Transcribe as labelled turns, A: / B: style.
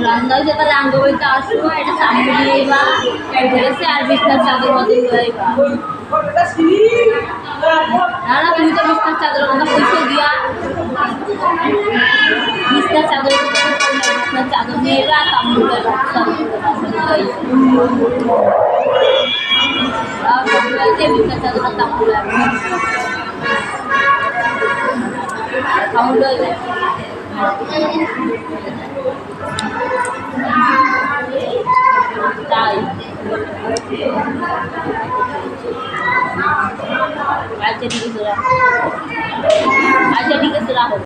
A: রান্না হয়েছে তাহলে আঙ্গ বইতে আসবো এটা সামনে দিয়ে বা এসে আর বিছনার চাদর মতো যাইবা না না তুমি তো বিছনার চাদর কথা পয়সা দিয়া বিছনার চাদর বিছনার চাদর নিয়ে এবা তামুলের বিছনার চাদর তামুল তামুল তাই আচ্ছা ঠিক আছে রাখো।